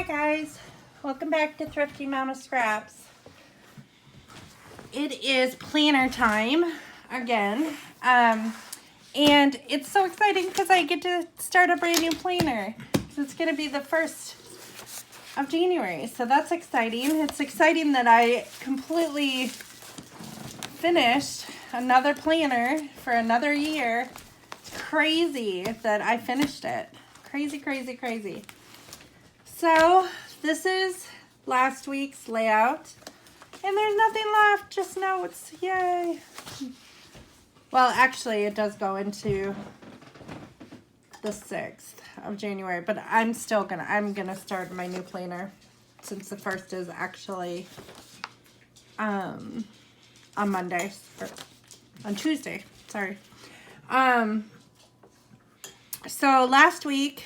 Hi guys, welcome back to Thrifty Mama Scraps. It is planner time again, and it's so exciting because I get to start a brand new planner. It's going to be the 1st of January, so that's exciting. It's exciting that I completely finished another planner for another year. It's crazy that I finished it. Crazy, crazy, crazy. So this is last week's layout, and there's nothing left, just notes. Yay. Well, actually it does go into the 6th of January, but I'm gonna start my new planner since the 1st is actually on Monday, or on Tuesday, sorry. So last week,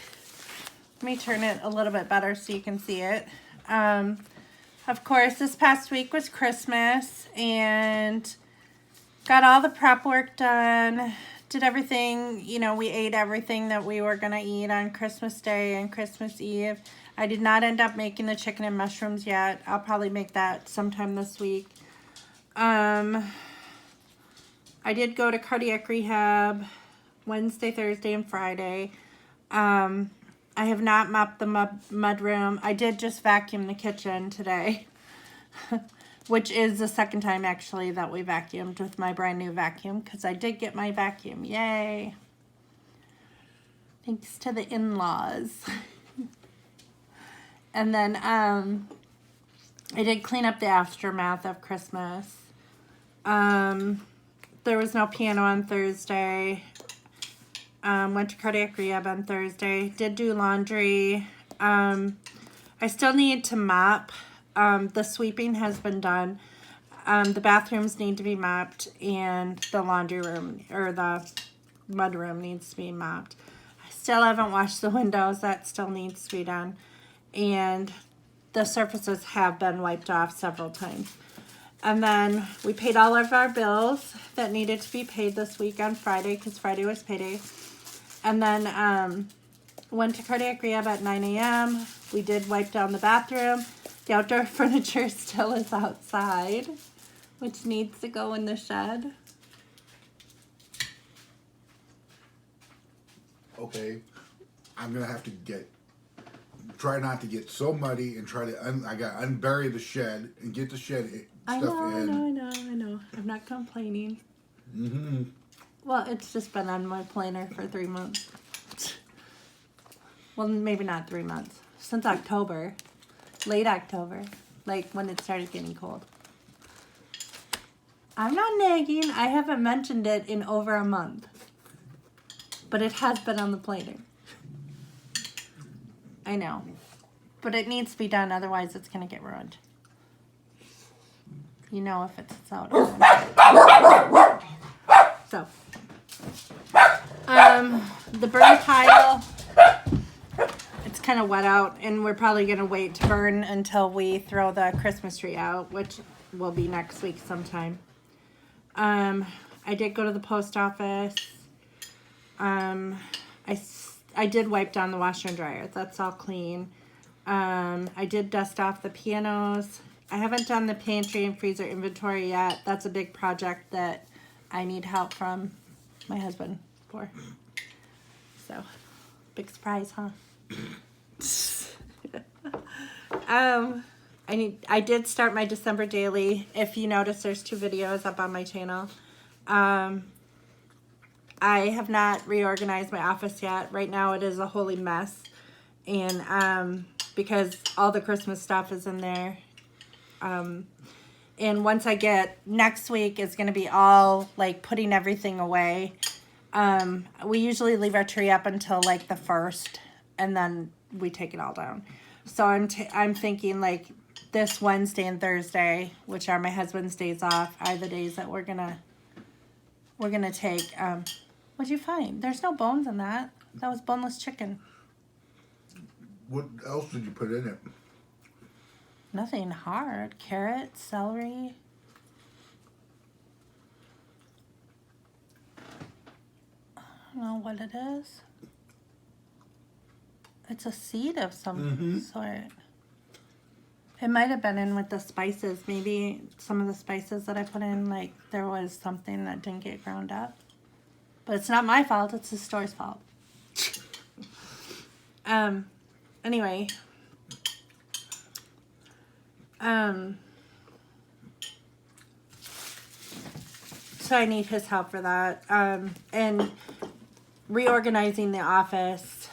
let me turn it a little bit better so you can see it. Of course, this past week was Christmas, and got all the prep work done, did everything, you know, we ate everything that we were going to eat on Christmas Day and Christmas Eve. I did not end up making the chicken and mushrooms yet. I'll probably make that sometime this week. I did go to cardiac rehab Wednesday, Thursday, and Friday. I have not mopped the mud room. I did just vacuum the kitchen today, which is the second time actually that we vacuumed with my brand new vacuum, because I did get my vacuum. Yay. Thanks to the in-laws. And then I did clean up the aftermath of Christmas. There was no piano on Thursday. Went to cardiac rehab on Thursday. Did do laundry. I still need to mop. The sweeping has been done. The bathrooms need to be mopped, and the laundry room, or the mud room, needs to be mopped. I still haven't washed the windows. That still needs to be done. And the surfaces have been wiped off several times. And then we paid all of our bills that needed to be paid this week on Friday, because Friday was payday. And then went to cardiac rehab at 9 a.m. We did wipe down the bathroom. The outdoor furniture still is outside, which needs to go in the shed. Okay, I'm gonna have to try not to get so muddy and try to I gotta unbury the shed and get the shed stuff in. I know. I'm not complaining. Mm-hmm. Well, it's just been on my planner for 3 months. Well, maybe not 3 months. Since October. Late October. Like when it started getting cold. I'm not nagging. I haven't mentioned it in over a month. But it has been on the planner. I know. But it needs to be done, otherwise it's going to get ruined. You know, if it's out. So. The burn pile, it's kind of wet out, and we're probably going to wait to burn until we throw the Christmas tree out, which will be next week sometime. I did go to the post office. I did wipe down the washer and dryer. That's all clean. I did dust off the pianos. I haven't done the pantry and freezer inventory yet. That's a big project that I need help from my husband for. So, big surprise, huh? I did start my December daily. If you notice, there's 2 videos up on my channel. I have not reorganized my office yet. Right now it is a holy mess. And because all the Christmas stuff is in there. And once I get, next week is going to be all like putting everything away. We usually leave our tree up until like the 1st, and then we take it all down. So I'm thinking like this Wednesday and Thursday, which are my husband's days off, are the days that we're gonna take. What'd you find? There's no bones in that. That was boneless chicken. What else did you put in it? Nothing hard. Carrot, celery. I don't know what it is. It's a seed of some sort. It might have been in with the spices. Maybe some of the spices that I put in, like there was something that didn't get ground up. But it's not my fault. It's the store's fault. Anyway. So I need his help for that. And reorganizing the office.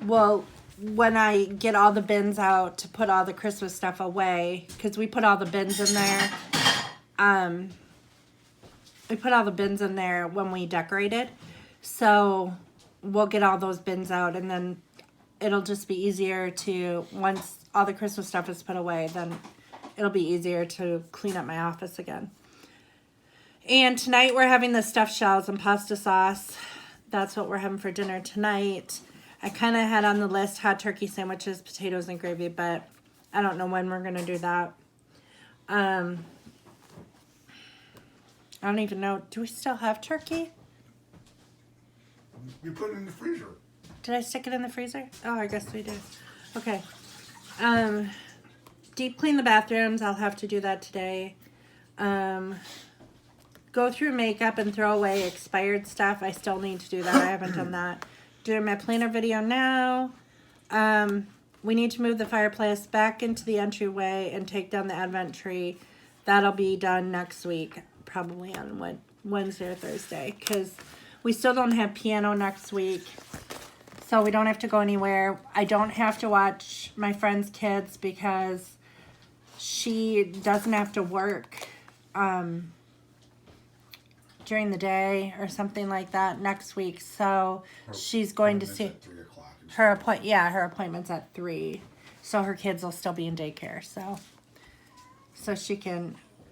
Well, when I get all the bins out to put all the Christmas stuff away, because we put all the bins in there. We put all the bins in there when we decorated. So we'll get all those bins out, and then it'll just be easier to, once all the Christmas stuff is put away, then it'll be easier to clean up my office again. And tonight we're having the stuffed shells and pasta sauce. That's what we're having for dinner tonight. I kind of had on the list hot turkey sandwiches, potatoes, and gravy, but I don't know when we're going to do that. I don't even know. Do we still have turkey? You put it in the freezer. Did I stick it in the freezer? Oh, I guess we did. Okay. Deep clean the bathrooms. I'll have to do that today. Go through makeup and throw away expired stuff. I still need to do that. I haven't done that. Doing my planner video now. We need to move the fireplace back into the entryway and take down the Advent tree. That'll be done next week, probably on Wednesday or Thursday, because we still don't have piano next week. So we don't have to go anywhere. I don't have to watch my friend's kids because she doesn't have to work during the day or something like that next week. So she's going to see her appointment's at 3. So her kids will still be in daycare. So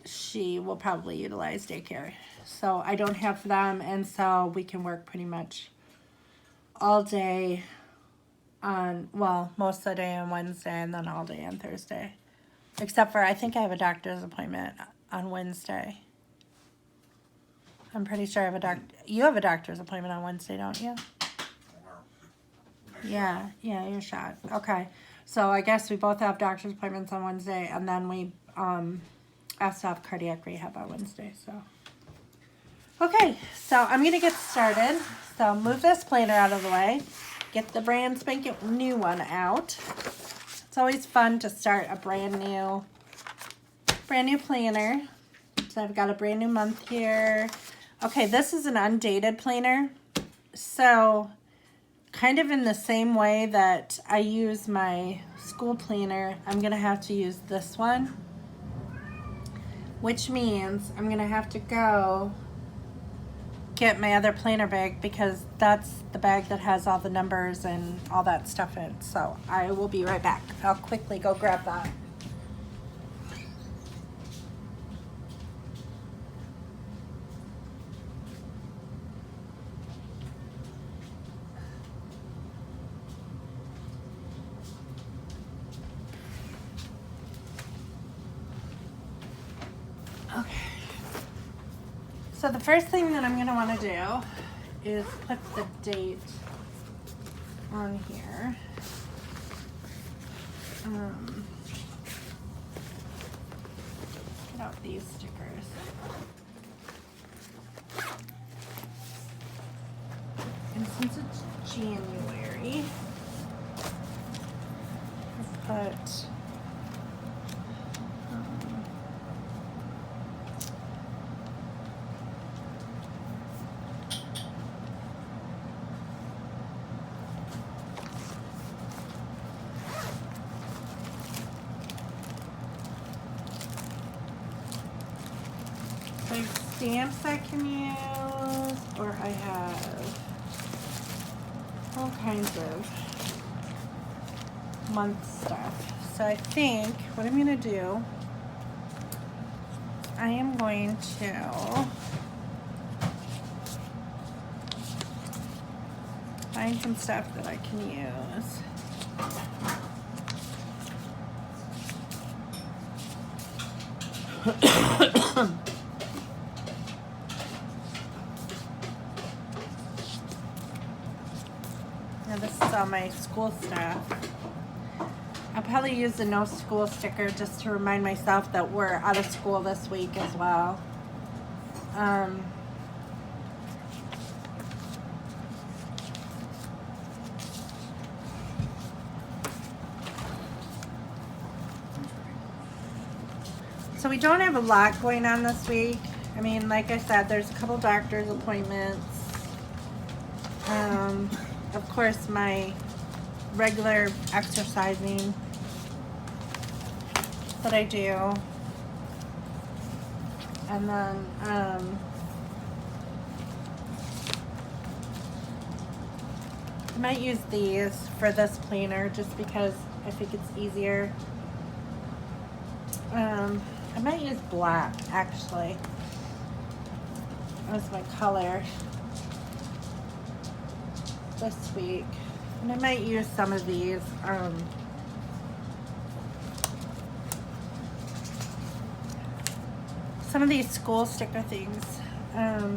she will probably utilize daycare. So I don't have them, and so we can work pretty much all day on, well, most of the day on Wednesday and then all day on Thursday. Except for, I think I have a doctor's appointment on Wednesday. I'm pretty sure you have a doctor's appointment on Wednesday, don't you? Yeah, you're shot. Okay. So I guess we both have doctor's appointments on Wednesday, and then we asked to have cardiac rehab on Wednesday, so. Okay, so I'm going to get started. So move this planner out of the way. Get the brand spanking new one out. It's always fun to start a brand new planner. So I've got a brand new month here. Okay, this is an undated planner. So kind of in the same way that I use my school planner, I'm going to have to use this one. Which means I'm going to have to go get my other planner bag because that's the bag that has all the numbers and all that stuff in. So I will be right back. I'll quickly go grab that. Okay. So the first thing that I'm going to want to do is put the date on here. Get out these stickers. And since it's January, I'll put stamps I can use, or I have all kinds of month stuff. So I think what I'm going to do, I am going to find some stuff that I can use. Now this is all my school stuff. I'll probably use the no school sticker just to remind myself that we're out of school this week as well. So we don't have a lot going on this week. I mean, like I said, there's a couple doctor's appointments. Of course, my regular exercising that I do. And then, I might use these for this planner just because I think it's easier. I might use black actually as my color this week. And I might use some of these. Some of these school sticker things. That's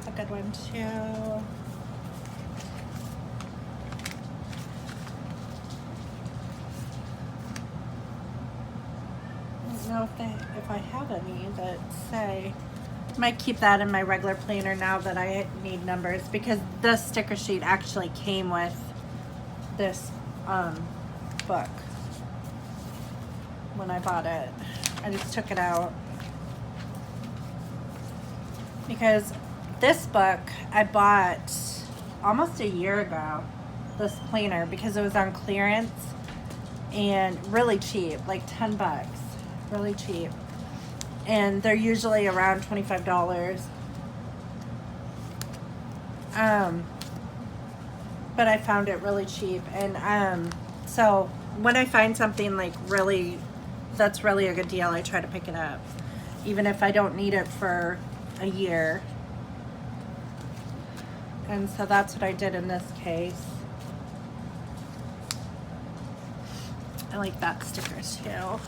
a good one too. I don't know if I have any that say. I might keep that in my regular planner now that I need numbers, because this sticker sheet actually came with this book when I bought it. I just took it out because this book I bought almost a year ago, this planner, because it was on clearance and really cheap, like 10 bucks, really cheap. And they're usually around $25. But I found it really cheap. And so when I find something like really, that's really a good deal, I try to pick it up, even if I don't need it for a year. And so that's what I did in this case. I like that sticker too.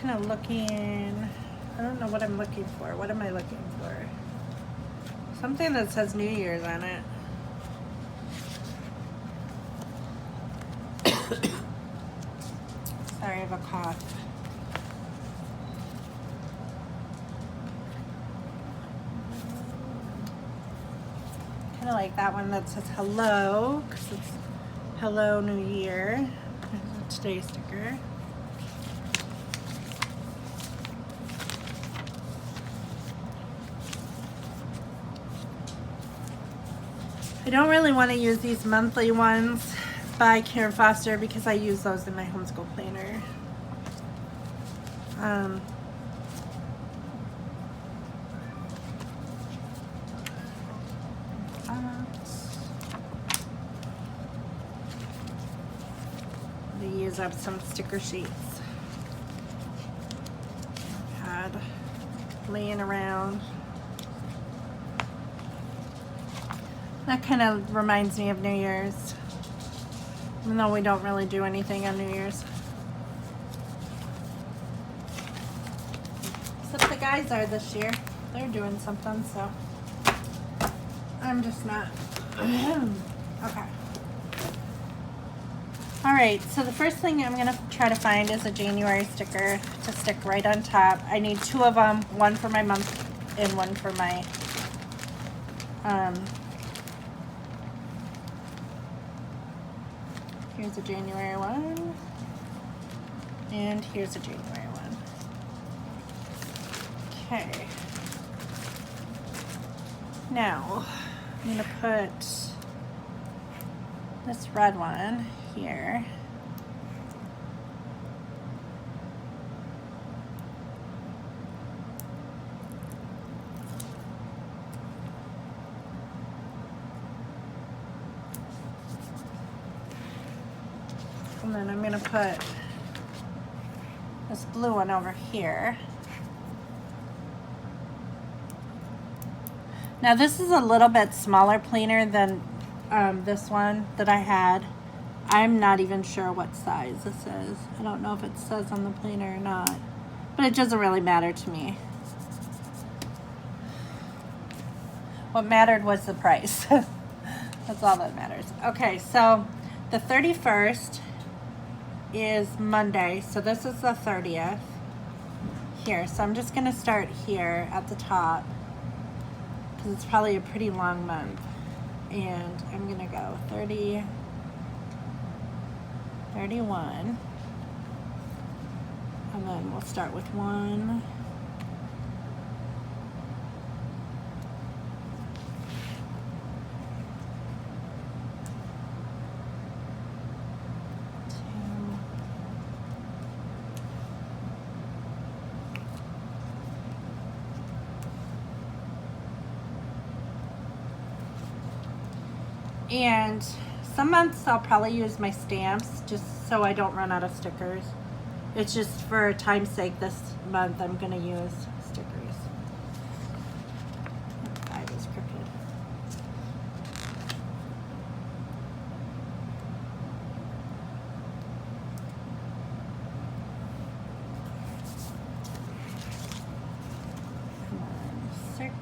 Kind of looking, I don't know what I'm looking for. What am I looking for? Something that says New Year's on it. Sorry, I have a cough. Kind of like that one that says hello, because it's Hello New Year. There's a today sticker. I don't really want to use these monthly ones by Karen Foster because I use those in my homeschool planner. They use up some sticker sheets I've had laying around. That kind of reminds me of New Year's, even though we don't really do anything on New Year's. Except the guys are this year. They're doing something, so I'm just not. Okay. Alright, so the first thing I'm going to try to find is a January sticker to stick right on top. I need two of them, one for my month and one for my here's a January one, and here's a January one. Okay. Now, I'm going to put this red one here. And then I'm going to put this blue one over here. Now this is a little bit smaller planner than this one that I had. I'm not even sure what size this is. I don't know if it says on the planner or not, but it doesn't really matter to me. What mattered was the price. That's all that matters. Okay, so the 31st is Monday, so this is the 30th here. So I'm just gonna start here at the top because it's probably a pretty long month. And I'm gonna go 30, 31, and then we'll start with 1, 2. And some months I'll probably use my stamps just so I don't run out of stickers. It's just for time's sake this month I'm gonna use stickers. 5 is crooked. Come on, 6.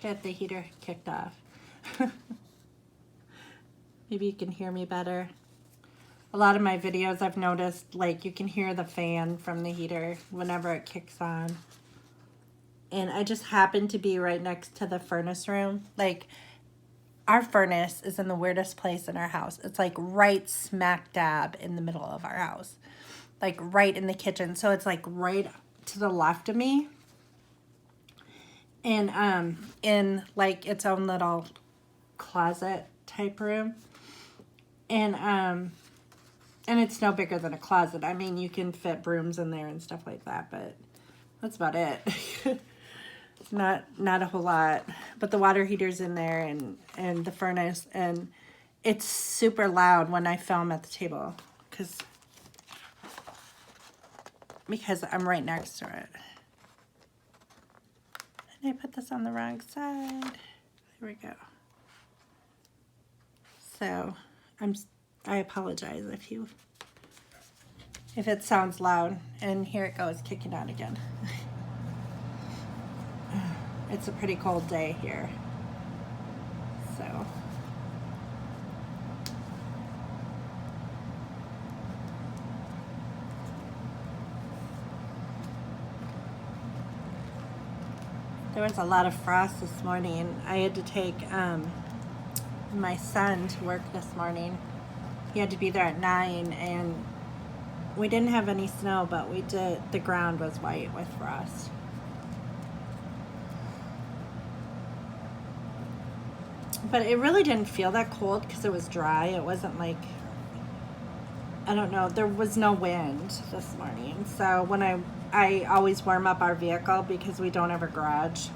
Get the heater kicked off. Maybe you can hear me better. A lot of my videos I've noticed, like, you can hear the fan from the heater whenever it kicks on. And I just happen to be right next to the furnace room. Like, our furnace is in the weirdest place in our house. It's like right smack dab in the middle of our house. Like right in the kitchen. So it's like right to the left of me. And in like its own little closet type room. And it's no bigger than a closet. I mean, you can fit brooms in there and stuff like that, but that's about it. It's not a whole lot. But the water heater's in there and the furnace, and it's super loud when I film at the table because I'm right next to it. I put this on the wrong side. There we go. So I apologize if it sounds loud. And here it goes, kicking on again. It's a pretty cold day here. So there was a lot of frost this morning. I had to take my son to work this morning. He had to be there at 9, and we didn't have any snow, but the ground was white with frost. But it really didn't feel that cold because it was dry. It wasn't like, I don't know, there was no wind this morning. So when I always warm up our vehicle because we don't have a garage.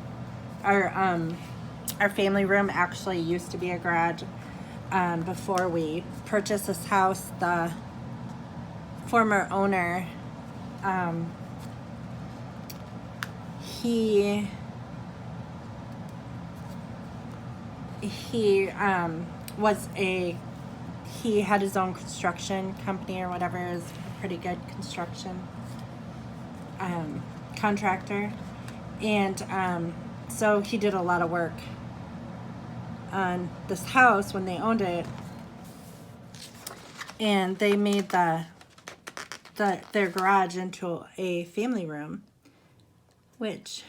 Our family room actually used to be a garage. Before we purchased this house, the former owner, he had his own construction company or whatever. It was a pretty good construction contractor, and so he did a lot of work on this house when they owned it, and they made the their garage into a family room, which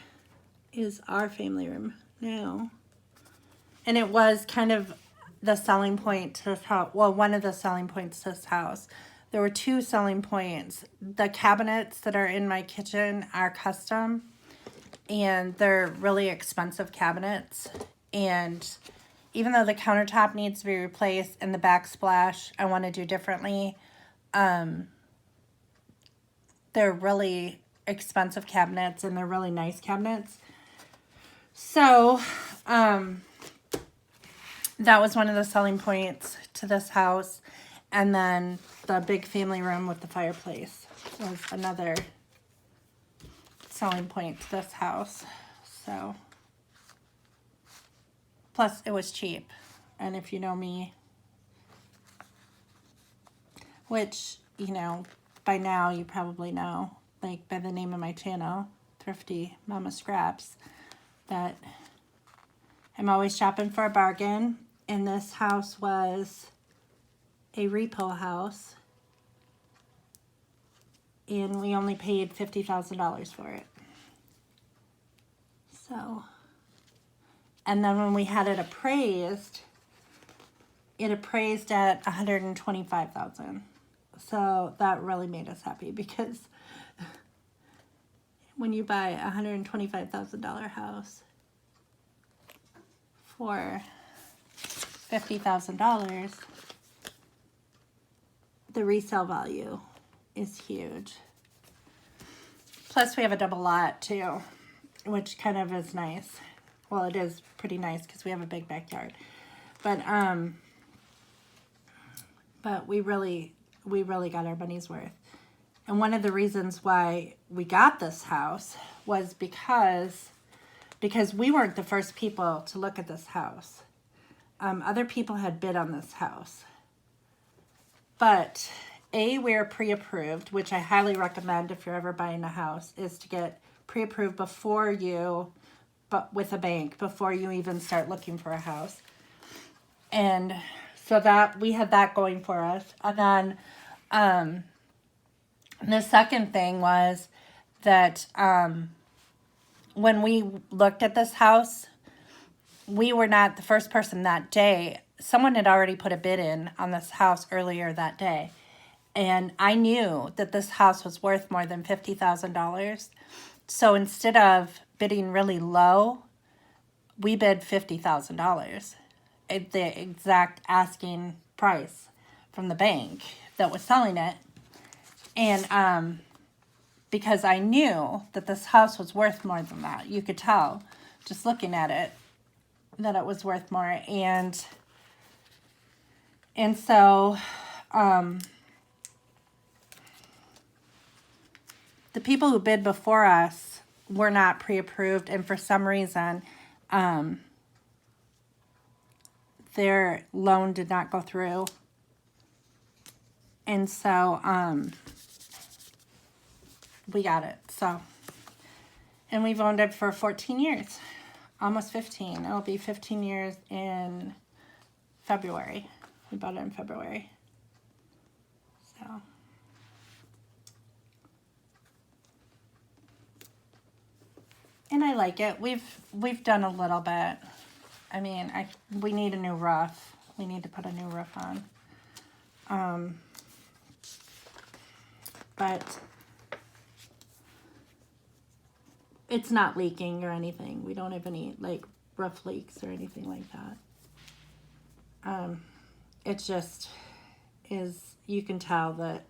is our family room now. And it was kind of the selling point to this house. Well, one of the selling points to this house. There were two selling points. The cabinets that are in my kitchen are custom, and they're really expensive cabinets. And even though the countertop needs to be replaced and the backsplash I want to do differently, they're really expensive cabinets, and they're really nice cabinets. So, that was one of the selling points to this house. And then the big family room with the fireplace was another selling point to this house. So, plus it was cheap. And if you know me, which, you know, by now you probably know, like by the name of my channel, Thrifty Mama Scraps, that I'm always shopping for a bargain. And this house was a repo house, and we only paid $50,000 for it. So, and then when we had it appraised at $125,000. So that really made us happy, because when you buy a $125,000 house for $50,000, the resale value is huge. Plus we have a double lot too, which kind of is nice. Well, it is pretty nice because we have a big backyard. But we really got our money's worth. And one of the reasons why we got this house was because we weren't the first people to look at this house. Other people had bid on this house. But we're pre-approved, which I highly recommend if you're ever buying a house, is to get pre-approved but with a bank, before you even start looking for a house. And so that we had that going for us. And then the second thing was that when we looked at this house, we were not the first person that day. Someone had already put a bid in on this house earlier that day. And I knew that this house was worth more than $50,000. So instead of bidding really low, we bid $50,000. The exact asking price from the bank that was selling it. And because I knew that this house was worth more than that. You could tell just looking at it that it was worth more. And so the people who bid before us were not pre-approved, and for some reason their loan did not go through. And so we got it. So, and we've owned it for 14 years, almost 15. It'll be 15 years in February. We bought it in February. So, and I like it. We've done a little bit. I mean, we need a new roof. We need to put a new roof on. But it's not leaking or anything. We don't have any like roof leaks or anything like that. It just is, you can tell that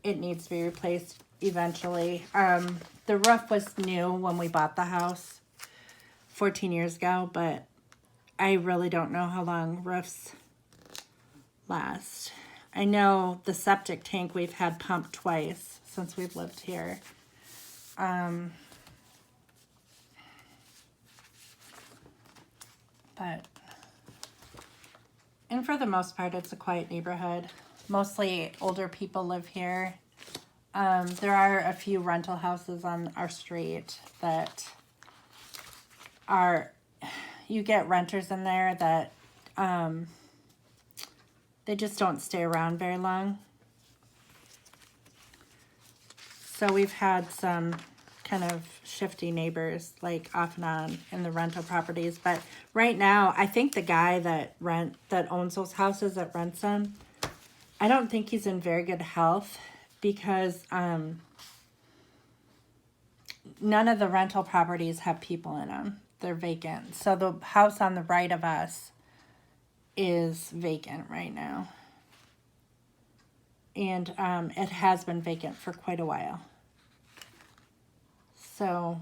it needs to be replaced eventually. The roof was new when we bought the house 14 years ago, but I really don't know how long roofs last. I know the septic tank we've had pumped twice since we've lived here. And for the most part, it's a quiet neighborhood. Mostly older people live here. There are a few rental houses on our street that are, you get renters in there that they just don't stay around very long. So we've had some kind of shifty neighbors, like off and on in the rental properties. But right now, I think the guy that owns those houses, that rents them, I don't think he's in very good health because none of the rental properties have people in them. They're vacant. So the house on the right of us is vacant right now. And it has been vacant for quite a while. So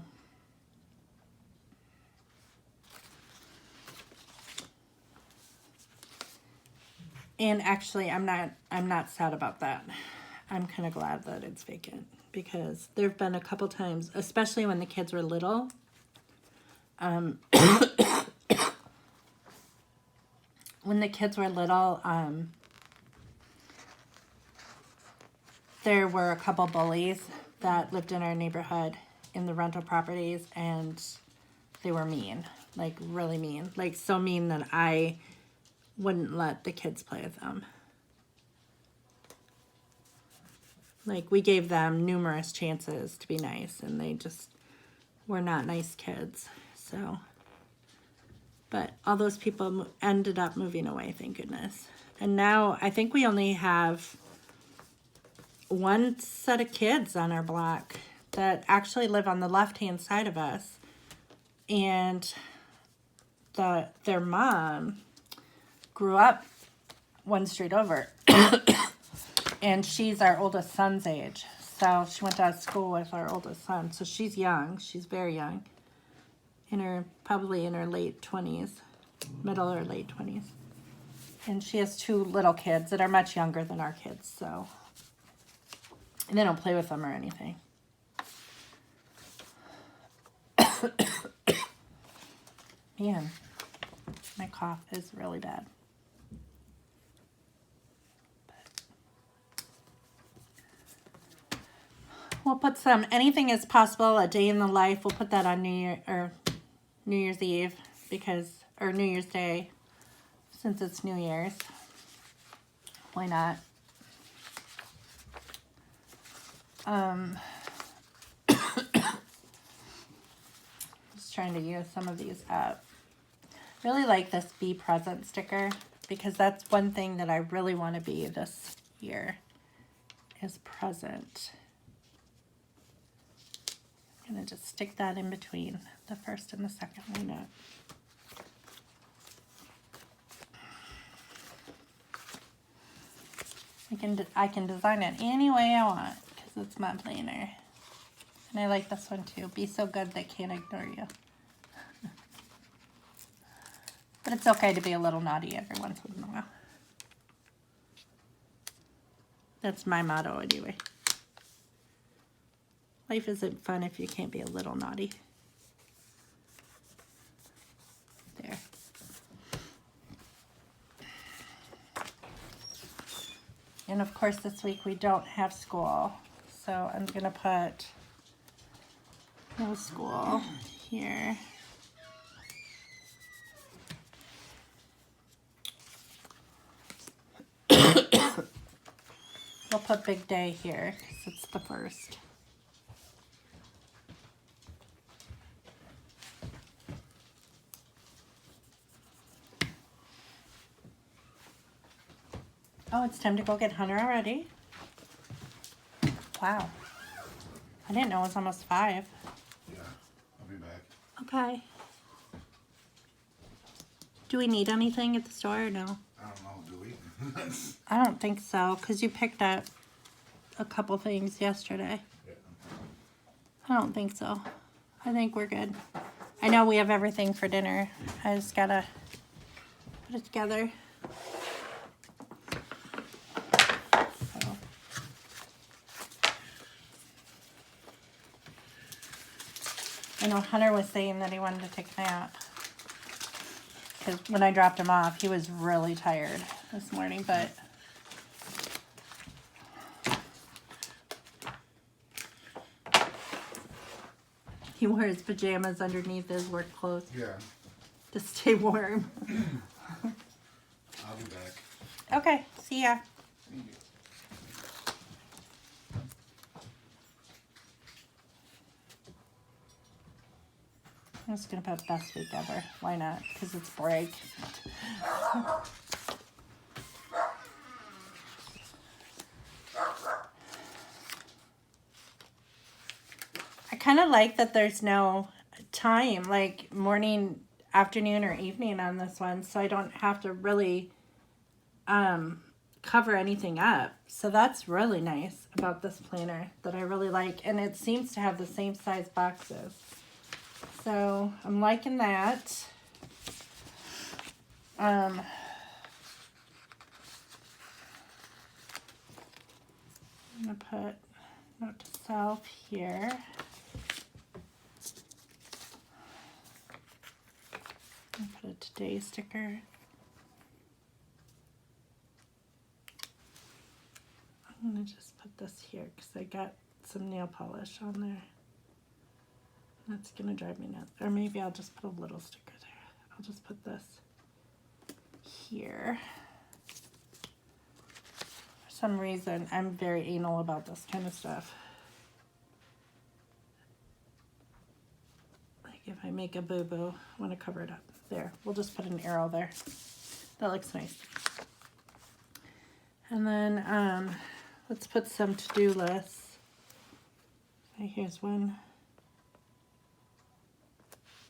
and actually I'm not sad about that. I'm kind of glad that it's vacant because there've been a couple times, especially when the kids were little, when the kids were little, there were a couple bullies that lived in our neighborhood in the rental properties, and they were mean, like really mean, like so mean that I wouldn't let the kids play with them. Like we gave them numerous chances to be nice, and they just were not nice kids. So, but all those people ended up moving away, thank goodness. And now I think we only have one set of kids on our block that actually live on the left-hand side of us, and their mom grew up one street over, and she's our oldest son's age. So she went to school with our oldest son. So she's young. She's very young, probably in her late 20s, middle or late 20s, and she has two little kids that are much younger than our kids. So. And they don't play with them or anything. Man, my cough is really bad. We'll put anything is possible, a day in the life. We'll put that on New Year's Eve or New Year's Day, since it's New Year's. Why not? Just trying to use some of these up. Really like this Be Present sticker because that's one thing that I really want to be this year is present. I'm going to just stick that in between the first and the second. Why not? I can design it any way I want because it's my planner. And I like this one too. Be so good they can't ignore you. But it's okay to be a little naughty every once in a while. That's my motto anyway. Life isn't fun if you can't be a little naughty. There. And of course this week we don't have school. So I'm going to put no school here. We'll put big day here because it's the first. Oh, it's time to go get Hunter already. Wow. I didn't know it was almost 5. Yeah, I'll be back. Okay. Do we need anything at the store or no? I don't know, do we? I don't think so, because you picked up a couple things yesterday. Yeah. I don't think so. I think we're good. I know we have everything for dinner. I just gotta put it together. So. I know Hunter was saying that he wanted to take a nap. Because when I dropped him off, he was really tired this morning, but he wore his pajamas underneath his work clothes Yeah, to stay warm. I'll be back. Okay, see ya. I'm just gonna put best week ever. Why not? Because it's break. I kind of like that there's no time, like morning, afternoon, or evening on this one, so I don't have to really cover anything up. So that's really nice about this planner that I really like, and it seems to have the same size boxes. So I'm liking that. I'm gonna put note to self here. I'll put a today sticker. I'm gonna just put this here because I got some nail polish on there. That's gonna drive me nuts. Or maybe I'll just put a little sticker there. I'll just put this here. For some reason, I'm very anal about this kind of stuff. Like if I make a boo-boo, I want to cover it up. There, we'll just put an arrow there. That looks nice. And then let's put some to-do lists. Okay, here's one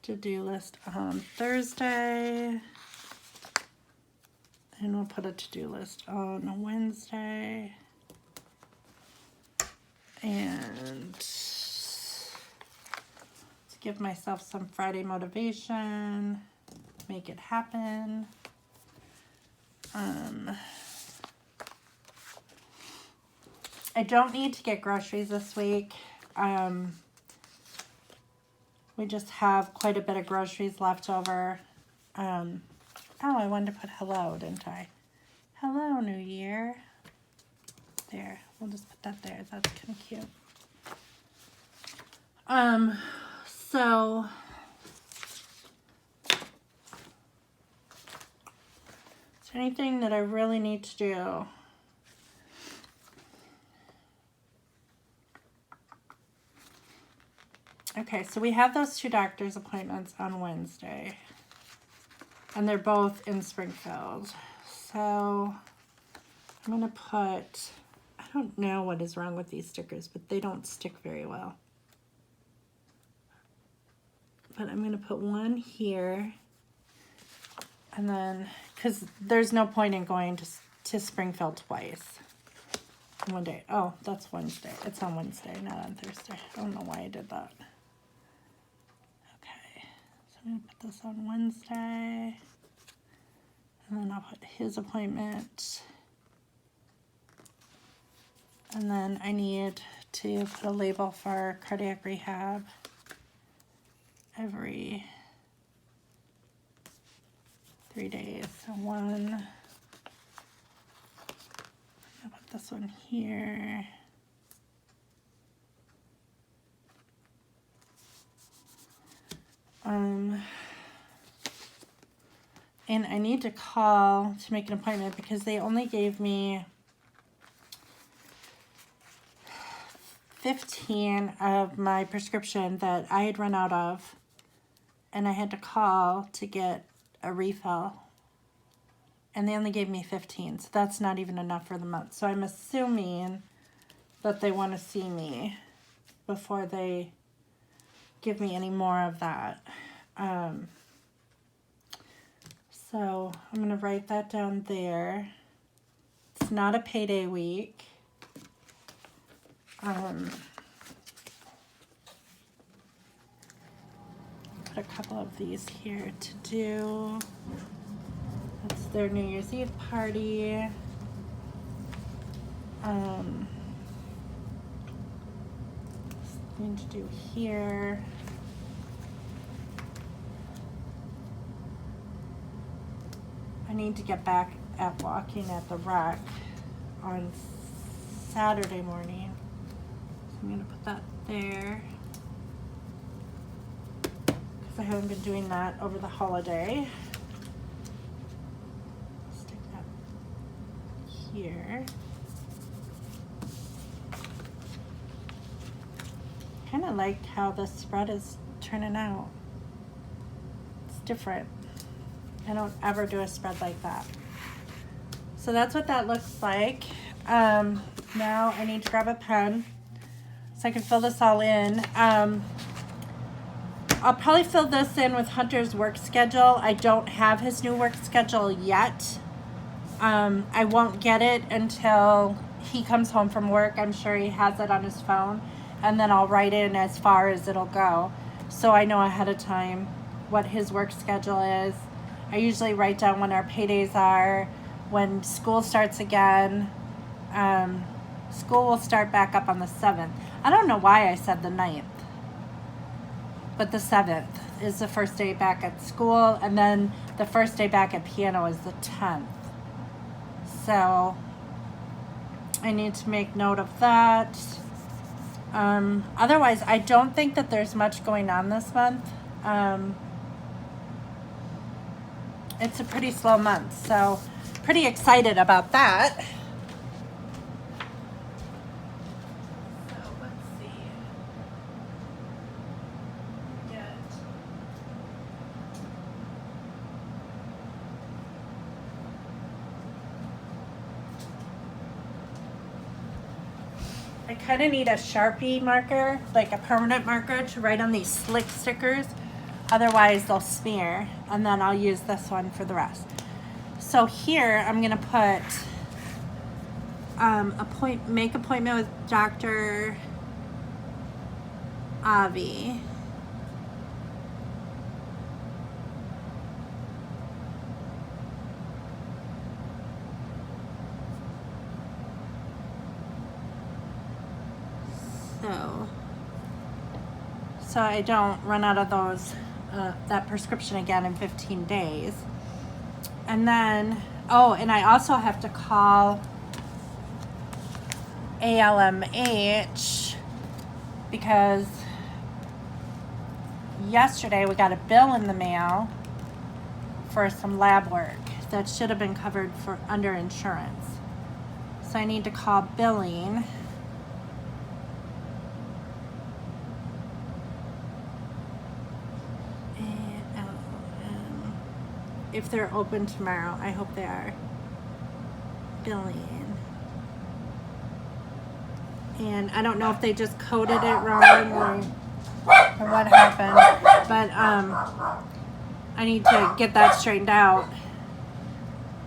to-do list on Thursday. And we'll put a to-do list on Wednesday. And let's give myself some Friday motivation. Make it happen. I don't need to get groceries this week. We just have quite a bit of groceries left over. Oh, I wanted to put hello, didn't I? Hello, New Year. There, we'll just put that there. That's kind of cute. So is there anything that I really need to do? Okay, so we have those 2 doctor's appointments on Wednesday. And they're both in Springfield. So I'm going to put, I don't know what is wrong with these stickers, but they don't stick very well. But I'm going to put one here. And then, because there's no point in going to Springfield twice. One day. Oh, that's Wednesday. It's on Wednesday, not on Thursday. I don't know why I did that. Okay. So I'm going to put this on Wednesday. And then I'll put his appointment. And then I need to put a label for cardiac rehab every 3 days. So one. I'll put this one here. And I need to call to make an appointment because they only gave me 15 of my prescription that I had run out of, and I had to call to get a refill, and they only gave me 15, so that's not even enough for the month. So I'm assuming that they want to see me before they give me any more of that. So I'm going to write that down there. It's not a payday week. Put a couple of these here to do. That's their New Year's Eve party. Something to do here. I need to get back at walking at the Rec on Saturday morning. So I'm going to put that there. Because I haven't been doing that over the holiday. Stick that here. Kind of like how the spread is turning out. different. I don't ever do a spread like that. So that's what that looks like. Now I need to grab a pen so I can fill this all in. I'll probably fill this in with Hunter's work schedule. I don't have his new work schedule yet. I won't get it until he comes home from work. I'm sure he has it on his phone. And then I'll write in as far as it'll go. So I know ahead of time what his work schedule is. I usually write down when our paydays are, when school starts again. School will start back up on the 7th. I don't know why I said the 9th. But the 7th is the first day back at school. And then the first day back at piano is the 10th. So I need to make note of that. Otherwise, I don't think that there's much going on this month. It's a pretty slow month, so pretty excited about that. So let's see. I kind of need a Sharpie marker, like a permanent marker, to write on these slick stickers. Otherwise, they'll smear, and then I'll use this one for the rest. So here, I'm going to put make appointment with Dr. Avi. So I don't run out of those, that prescription again in 15 days. And then, and I also have to call ALMH because yesterday we got a bill in the mail for some lab work that should have been covered for under insurance. So I need to call billing. If they're open tomorrow. I hope they are. Billing. And I don't know if they just coded it wrong or what happened, but I need to get that straightened out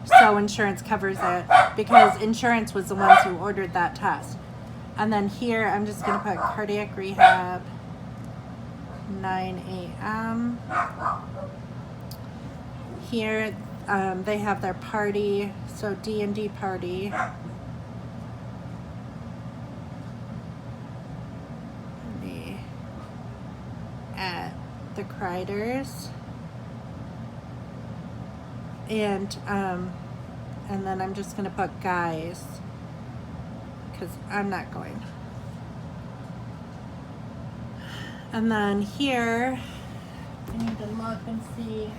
so insurance covers it, because insurance was the ones who ordered that test. And then here I'm just going to put cardiac rehab 9 a.m. Here, they have their party, so D&D party. At the Kreiders. And then I'm just gonna put guys, because I'm not going. And then here, I need to look and see.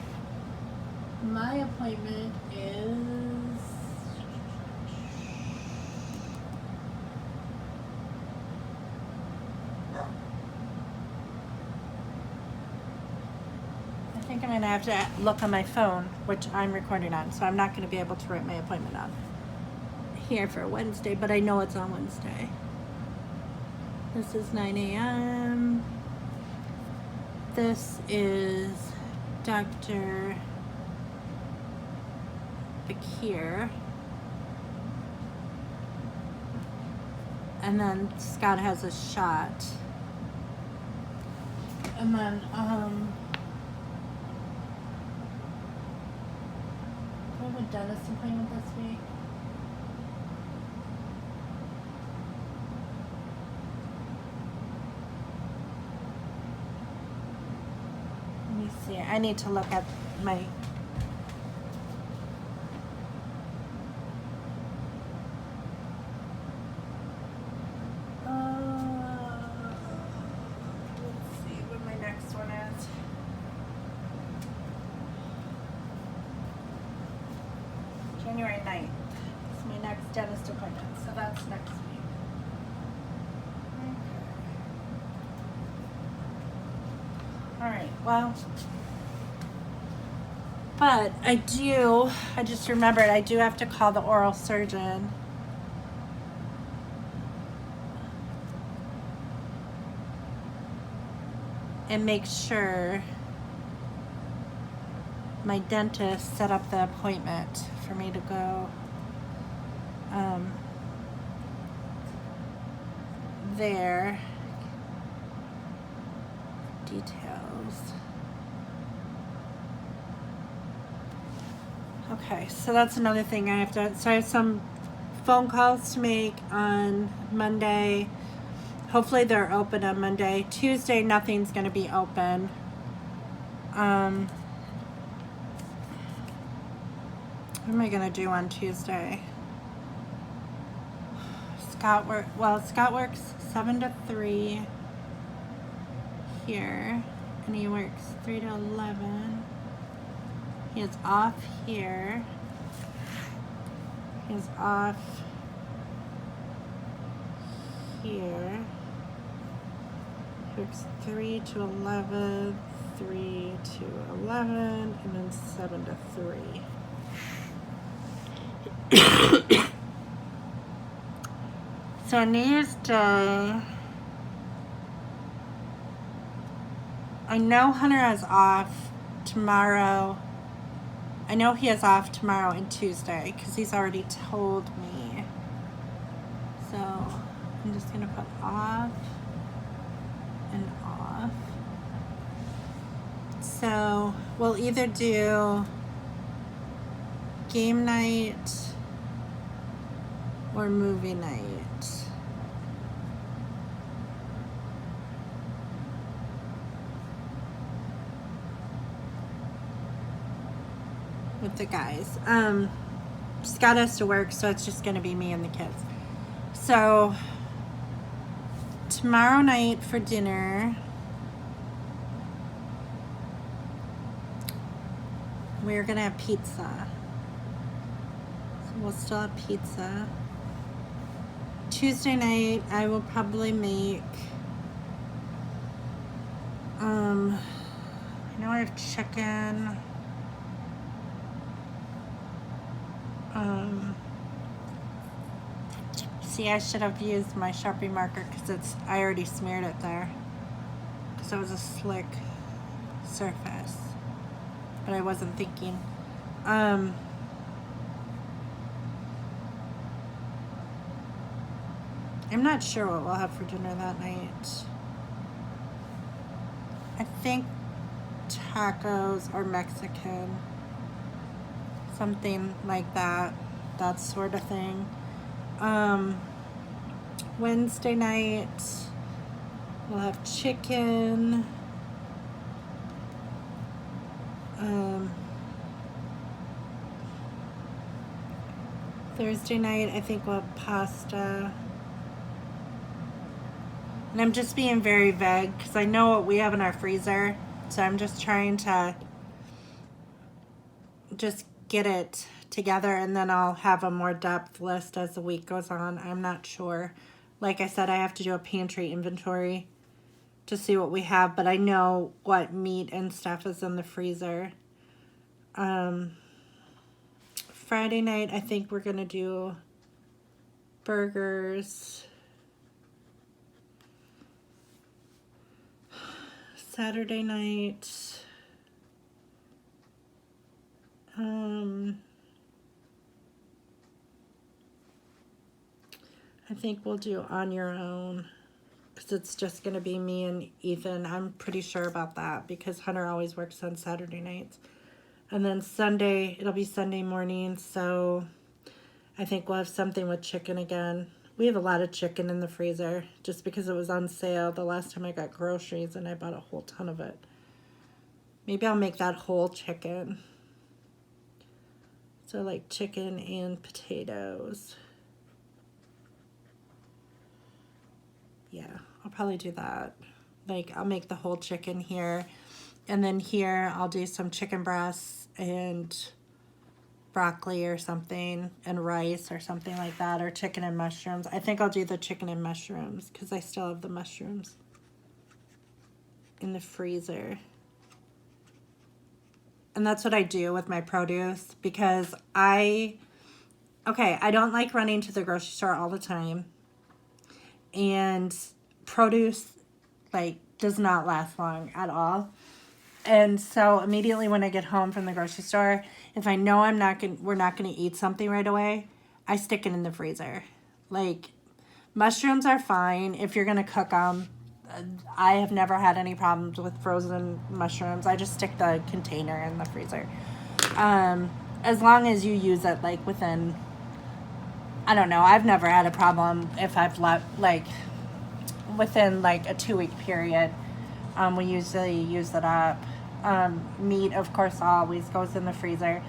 My appointment is I think I'm gonna have to look on my phone, which I'm recording on, so I'm not gonna be able to write my appointment on here for Wednesday, but I know it's on Wednesday. This is 9 a.m. This is Dr. Bakir. And then Scott has a shot. And then, I have a dentist appointment this week. Let me see. I need to look at my January 9th. It's my next dentist appointment, so that's next week. Okay. Alright, well, But I just remembered I do have to call the oral surgeon. And make sure my dentist set up the appointment for me to go there. Details. Okay, so that's another thing I have to. So I have some phone calls to make on Monday. Hopefully they're open on Monday. Tuesday, nothing's going to be open. What am I going to do on Tuesday? Scott works 7 to 3 here, and he works 3 to 11. He is off here. He's off here. He works 3 to 11, 3 to 11, and then 7 to 3. So New Year's Day, I know Hunter is off tomorrow. I know he is off tomorrow and Tuesday because he's already told me. So I'm just going to put off and off. So we'll either do game night or movie night. With the guys. Scott has to work, so it's just gonna be me and the kids. So tomorrow night for dinner, we're gonna have pizza. So we'll still have pizza. Tuesday night, I will probably make, I know I have chicken. See, I should have used my Sharpie marker because I already smeared it there. Because it was a slick surface. But I wasn't thinking. I'm not sure what we'll have for dinner that night. I think tacos or Mexican. Something like that. That sort of thing. Wednesday night, we'll have chicken. Thursday night, I think we'll have pasta. And I'm just being very vague because I know what we have in our freezer. So I'm just trying to just get it together, and then I'll have a more depth list as the week goes on. I'm not sure. Like I said, I have to do a pantry inventory to see what we have, but I know what meat and stuff is in the freezer. Friday night, I think we're gonna do burgers. Saturday night, I think we'll do On Your Own because it's just going to be me and Ethan. I'm pretty sure about that because Hunter always works on Saturday nights. And then Sunday, it'll be Sunday morning, so I think we'll have something with chicken again. We have a lot of chicken in the freezer just because it was on sale the last time I got groceries and I bought a whole ton of it. Maybe I'll make that whole chicken. So like chicken and potatoes. Yeah, I'll probably do that. Like I'll make the whole chicken here. And then here I'll do some chicken breasts and broccoli or something and rice or something like that, or chicken and mushrooms. I think I'll do the chicken and mushrooms because I still have the mushrooms in the freezer. And that's what I do with my produce because I don't like running to the grocery store all the time. And produce, like, does not last long at all. And so immediately when I get home from the grocery store, if I know we're not gonna eat something right away, I stick it in the freezer. Like, mushrooms are fine if you're gonna cook them. I have never had any problems with frozen mushrooms. I just stick the container in the freezer. As long as you use it like within, I don't know, I've never had a problem if I've left like within like a 2-week period. We usually use it up. Meat, of course, always goes in the freezer.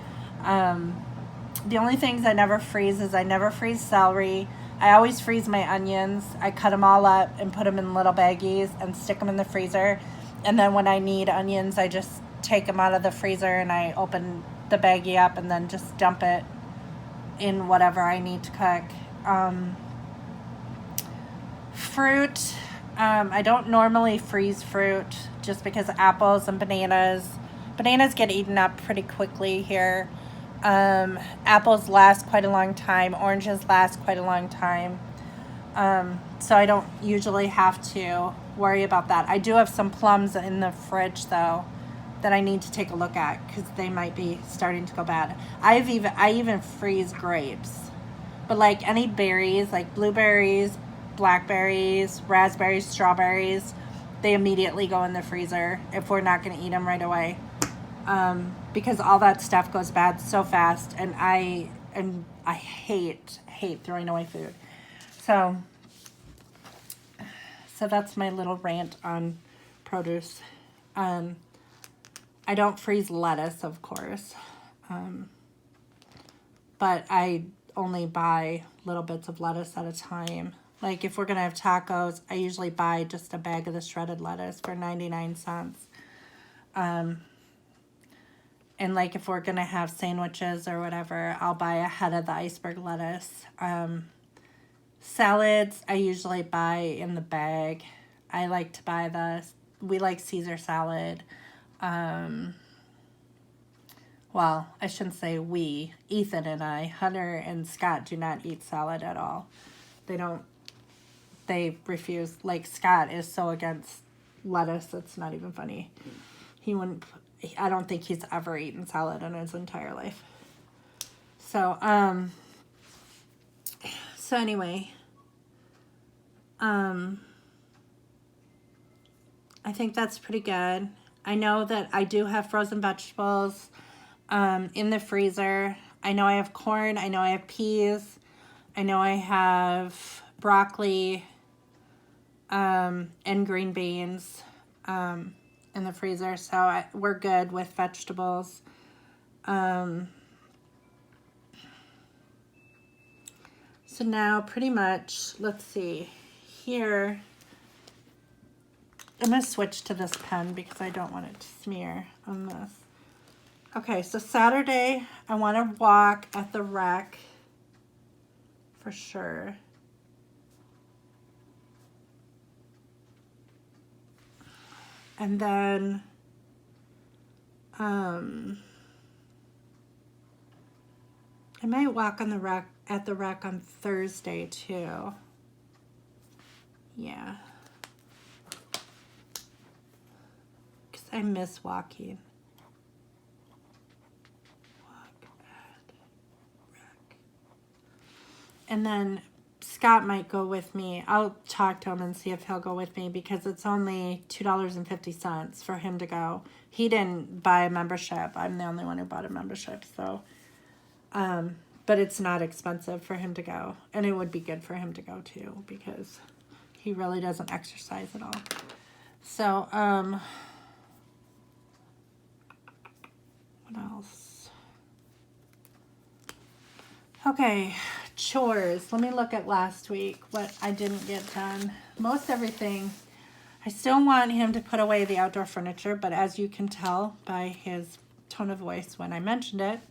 The only things I never freeze is I never freeze celery. I always freeze my onions. I cut them all up and put them in little baggies and stick them in the freezer. And then when I need onions, I just take them out of the freezer and I open the baggie up and then just dump it in whatever I need to cook. Fruit, I don't normally freeze fruit just because apples and bananas get eaten up pretty quickly here. Apples last quite a long time. Oranges last quite a long time. So I don't usually have to worry about that. I do have some plums in the fridge though that I need to take a look at because they might be starting to go bad. I even freeze grapes, but like any berries, like blueberries, blackberries, raspberries, strawberries, they immediately go in the freezer if we're not going to eat them right away. Because all that stuff goes bad so fast, and I hate throwing away food. So that's my little rant on produce. I don't freeze lettuce, of course, but I only buy little bits of lettuce at a time. Like if we're gonna have tacos, I usually buy just a bag of the shredded lettuce for 99 cents. And like if we're gonna have sandwiches or whatever, I'll buy a head of the iceberg lettuce. Salads, I usually buy in the bag. I like to buy we like Caesar salad. Well, I shouldn't say we. Ethan and I, Hunter and Scott do not eat salad at all. They refuse. Like Scott is so against lettuce, it's not even funny. I don't think he's ever eaten salad in his entire life. So anyway, I think that's pretty good. I know that I do have frozen vegetables in the freezer. I know I have corn. I know I have peas. I know I have broccoli and green beans in the freezer. So we're good with vegetables. So now pretty much, let's see, here, I'm going to switch to this pen because I don't want it to smear on this. Okay, so Saturday, I want to walk at the rec for sure. And then, I might walk on the rec at the rec on Thursday too. Yeah. Because I miss walking. Walk at rec. And then Scott might go with me. I'll talk to him and see if he'll go with me because it's only $2.50 for him to go. He didn't buy a membership. I'm the only one who bought a membership. So, but it's not expensive for him to go. And it would be good for him to go too because he really doesn't exercise at all. So, what else? Okay, chores. Let me look at last week, what I didn't get done. Most everything. I still want him to put away the outdoor furniture, but as you can tell by his tone of voice when I mentioned it,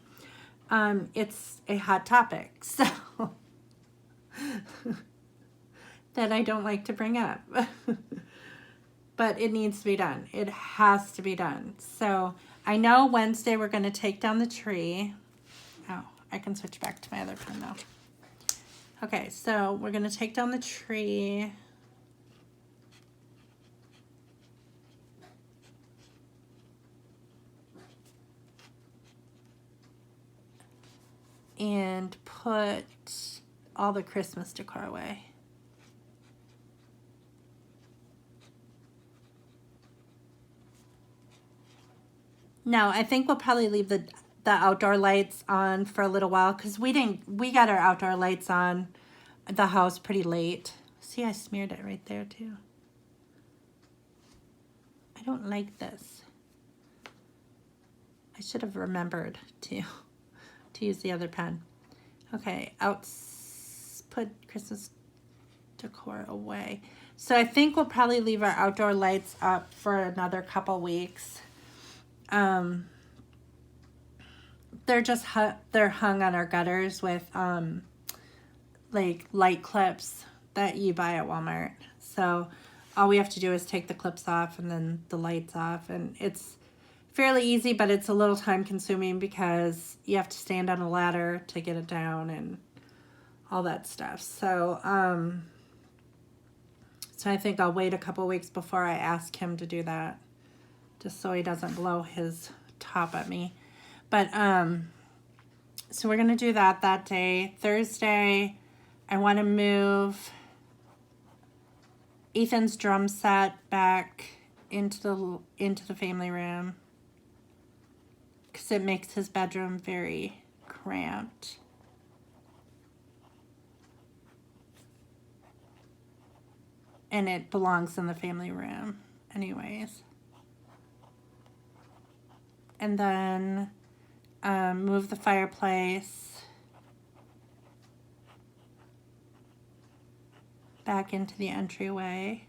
it's a hot topic, so that I don't like to bring up. But it needs to be done. It has to be done. So I know Wednesday we're going to take down the tree. Oh, I can switch back to my other pen now. Okay, so we're going to take down the tree. And put all the Christmas decor away. No, I think we'll probably leave the outdoor lights on for a little while because we got our outdoor lights on the house pretty late. See, I smeared it right there too. I don't like this. I should have remembered to use the other pen. Okay, put Christmas decor away. So I think we'll probably leave our outdoor lights up for another couple weeks. They're just they're hung on our gutters with like light clips that you buy at Walmart. So all we have to do is take the clips off and then the lights off, and it's fairly easy, but it's a little time consuming because you have to stand on a ladder to get it down and all that stuff. So so I think I'll wait a couple weeks before I ask him to do that, just so he doesn't blow his top at me. But so we're gonna do that day. Thursday, I want to move Ethan's drum set back into the family room because it makes his bedroom very cramped. And it belongs in the family room anyways. And then move the fireplace back into the entryway.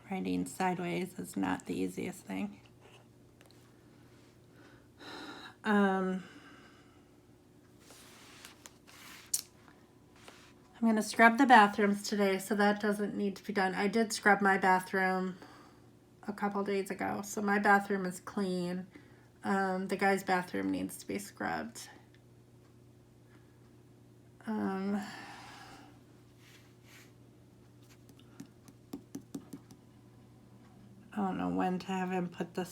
Writing sideways is not the easiest thing. I'm going to scrub the bathrooms today, so that doesn't need to be done. I did scrub my bathroom a couple days ago, so my bathroom is clean. The guy's bathroom needs to be scrubbed. I don't know when to have him put the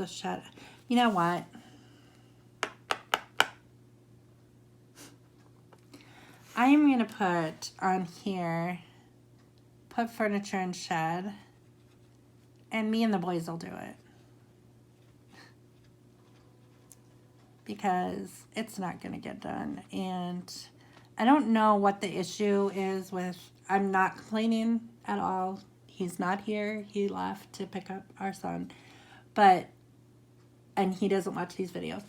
shed. You know what? I am going to put on here, put furniture and shed, and me and the boys will do it. Because it's not going to get done. And I don't know what the issue is with, I'm not complaining at all. He's not here. He left to pick up our son. And he doesn't watch these videos.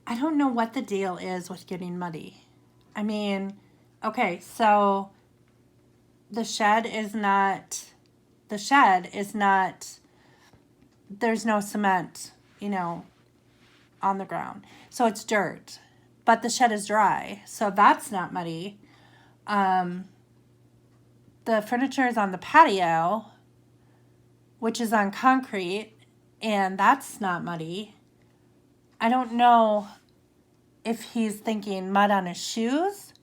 I don't know what the deal is with getting muddy. I mean, okay, so the shed is not, there's no cement, on the ground. So it's dirt, but the shed is dry. So that's not muddy. The furniture is on the patio, which is on concrete, and that's not muddy. I don't know if he's thinking mud on his shoes,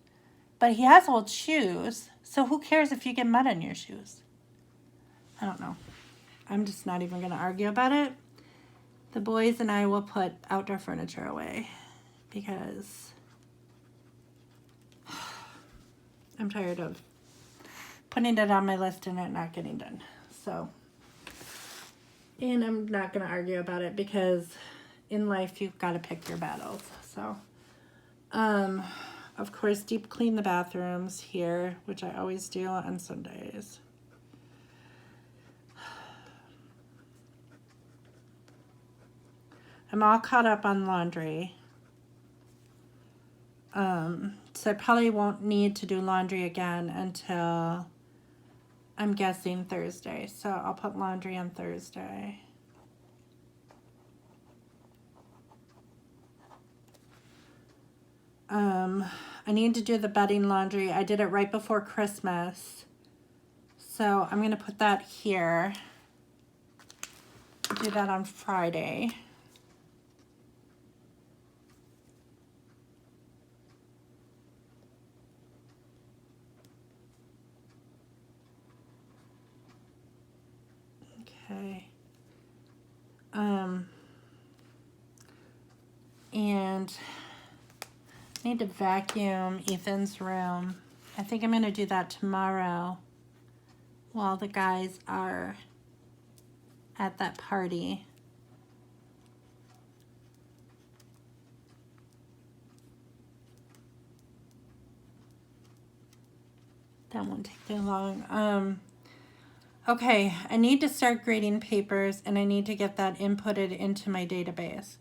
but he has old shoes, so who cares if you get mud on your shoes? I don't know. I'm just not even going to argue about it. The boys and I will put outdoor furniture away because I'm tired of putting it on my list and it not getting done. So, and I'm not going to argue about it because in life you've got to pick your battles. So, of course, deep clean the bathrooms here, which I always do on Sundays. I'm all caught up on laundry. So I probably won't need to do laundry again until, I'm guessing, Thursday. So I'll put laundry on Thursday. I need to do the bedding laundry. I did it right before Christmas. So I'm going to put that here. Do that on Friday. Okay. And I need to vacuum Ethan's room. I think I'm going to do that tomorrow while the guys are at that party. That won't take too long. Okay, I need to start grading papers and I need to get that inputted into my database.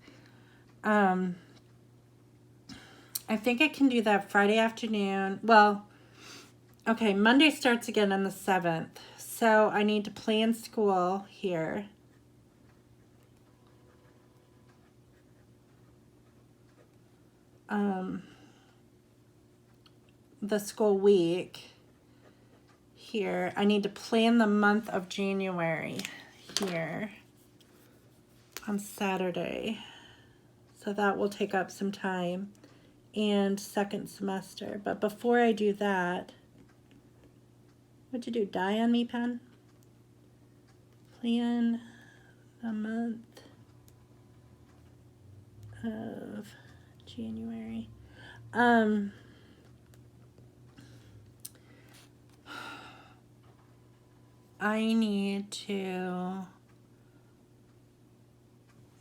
I think I can do that Friday afternoon. Well, okay, Monday starts again on the 7th. So I need to plan school here. The school week here. I need to plan the month of January here on Saturday. So that will take up some time. And second semester. But before I do that, what'd you do? Die on me, pen? Plan the month of January. I need to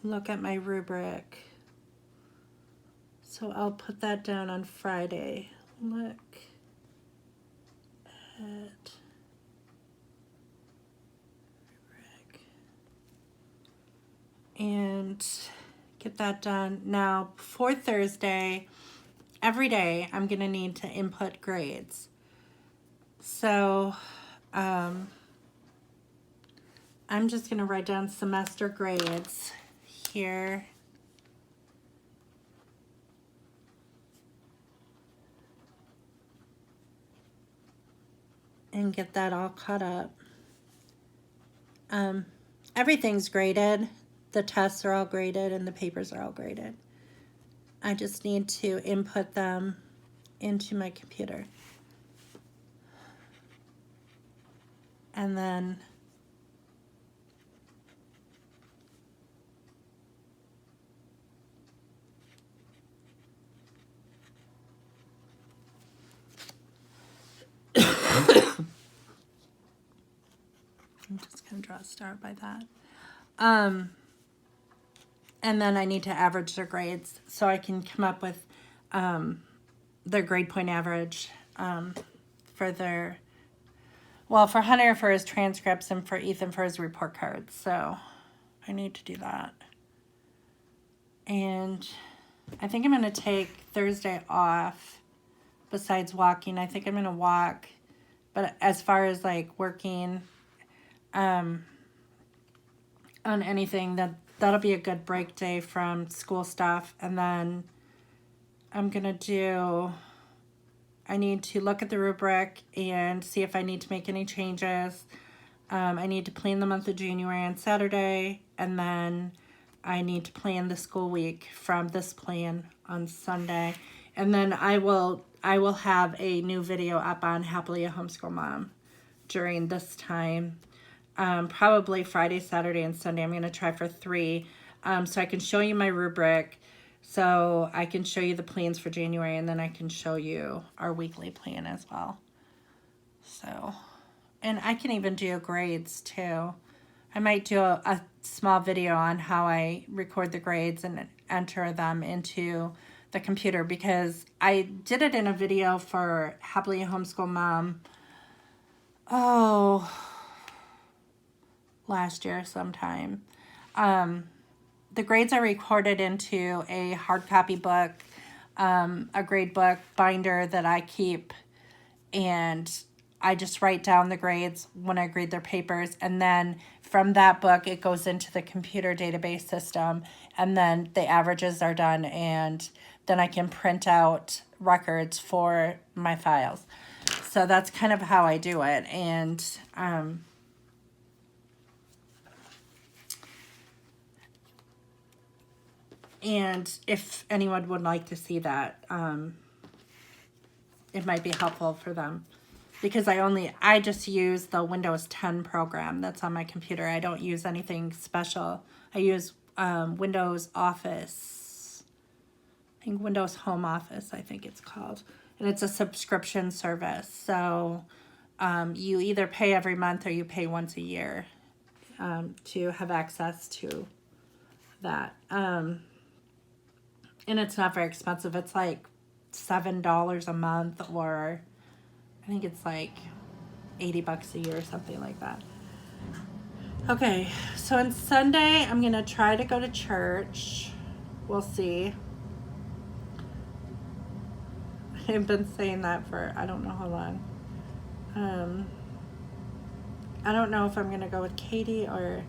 look at my rubric. So I'll put that down on Friday. Look at rubric. And get that done. Now, for Thursday, every day I'm going to need to input grades. So I'm just going to write down semester grades here. And get that all caught up. Everything's graded. The tests are all graded and the papers are all graded. I just need to input them into my computer. And then I'm just going to draw a star by that. And then I need to average their grades so I can come up with their grade point average for their, well, for Hunter for his transcripts and for Ethan for his report cards. So I need to do that. And I think I'm going to take Thursday off besides walking. I think I'm going to walk. But as far as like working on anything, that'll be a good break day from school stuff. And then I'm going to do, I need to look at the rubric and see if I need to make any changes. I need to plan the month of January on Saturday, and then I need to plan the school week from this plan on Sunday. And then I will have a new video up on Happily a Homeschool Mom during this time. Probably Friday, Saturday, and Sunday. I'm going to try for 3 so I can show you my rubric, so I can show you the plans for January, and then I can show you our weekly plan as well. So, and I can even do grades too. I might do a small video on how I record the grades and enter them into the computer, because I did it in a video for Happily a Homeschool Mom. Last year sometime. The grades are recorded into a hard copy book, a grade book binder that I keep, and I just write down the grades when I grade their papers, and then from that book, it goes into the computer database system, and then the averages are done, and then I can print out records for my files. So that's kind of how I do it. And if anyone would like to see that, it might be helpful for them, because I just use the Windows 10 program that's on my computer. I don't use anything special. I use Windows Office, I think Windows Home Office, I think it's called. And it's a subscription service. So you either pay every month or you pay once a year to have access to that. And it's not very expensive. It's like $7 a month, or I think it's like $80 a year or something like that. Okay, so on Sunday, I'm going to try to go to church. We'll see. I've been saying that for I don't know how long. I don't know if I'm going to go with Katie or...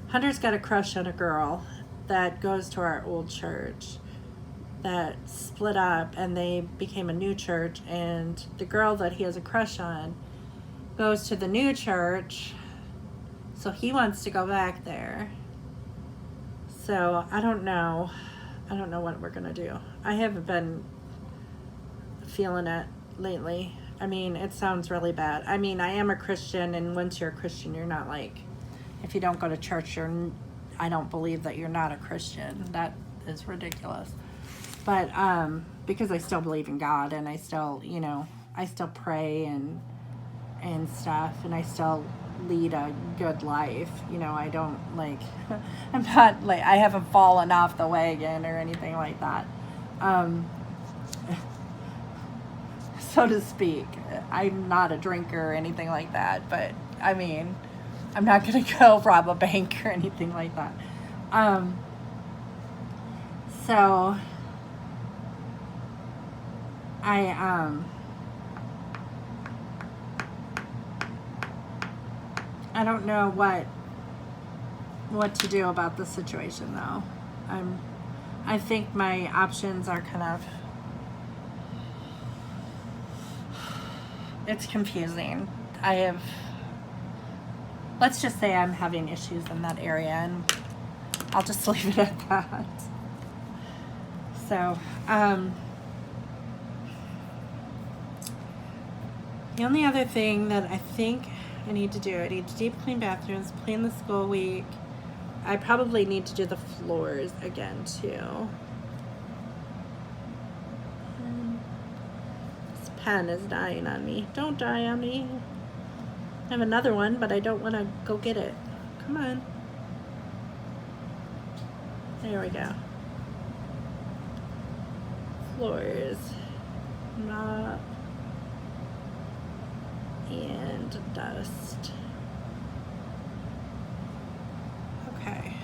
Hunter's got a crush on a girl that goes to our old church that split up, and they became a new church, and the girl that he has a crush on goes to the new church, so he wants to go back there. So I don't know what we're gonna do. I haven't been feeling it lately. I mean, it sounds really bad. I mean, I am a Christian, and once you're a Christian, you're not like, if you don't go to church, I don't believe that you're not a Christian. That is ridiculous. But because I still believe in God, and I still, I still pray and stuff, and I still lead a good life. I don't I'm not I haven't fallen off the wagon or anything like that. So to speak. I'm not a drinker or anything like that, but I mean, I'm not going to go rob a bank or anything like that. So I don't know what to do about the situation, though. I think my options are kind of, it's confusing. Let's just say I'm having issues in that area, and I'll just leave it at that. So, the only other thing that I think I need to deep clean bathrooms, plan the school week. I probably need to do the floors again, too. This pen is dying on me. Don't die on me. I have another one, but I don't want to go get it. Come on. There we go. Floors. Mop. And dust. Okay.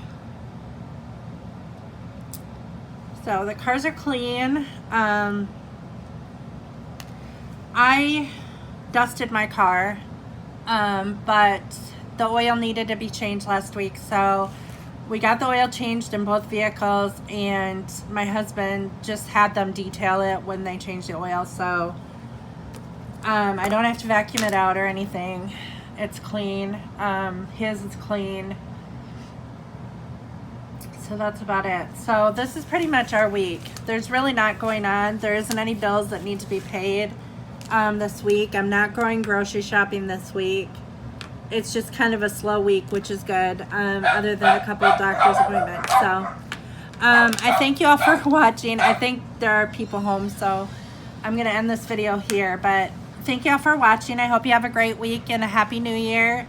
So the cars are clean. I dusted my car, but the oil needed to be changed last week, so we got the oil changed in both vehicles, and my husband just had them detail it when they changed the oil, so I don't have to vacuum it out or anything. It's clean. His is clean. So that's about it. So this is pretty much our week. There's really not going on. There isn't any bills that need to be paid this week. I'm not going grocery shopping this week. It's just kind of a slow week, which is good, other than a couple of doctor's appointments. So I thank you all for watching. I think there are people home, so I'm going to end this video here. But thank you all for watching. I hope you have a great week and a happy new year.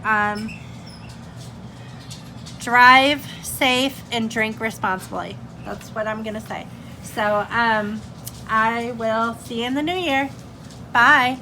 Drive safe and drink responsibly. That's what I'm going to say. So I will see you in the new year. Bye.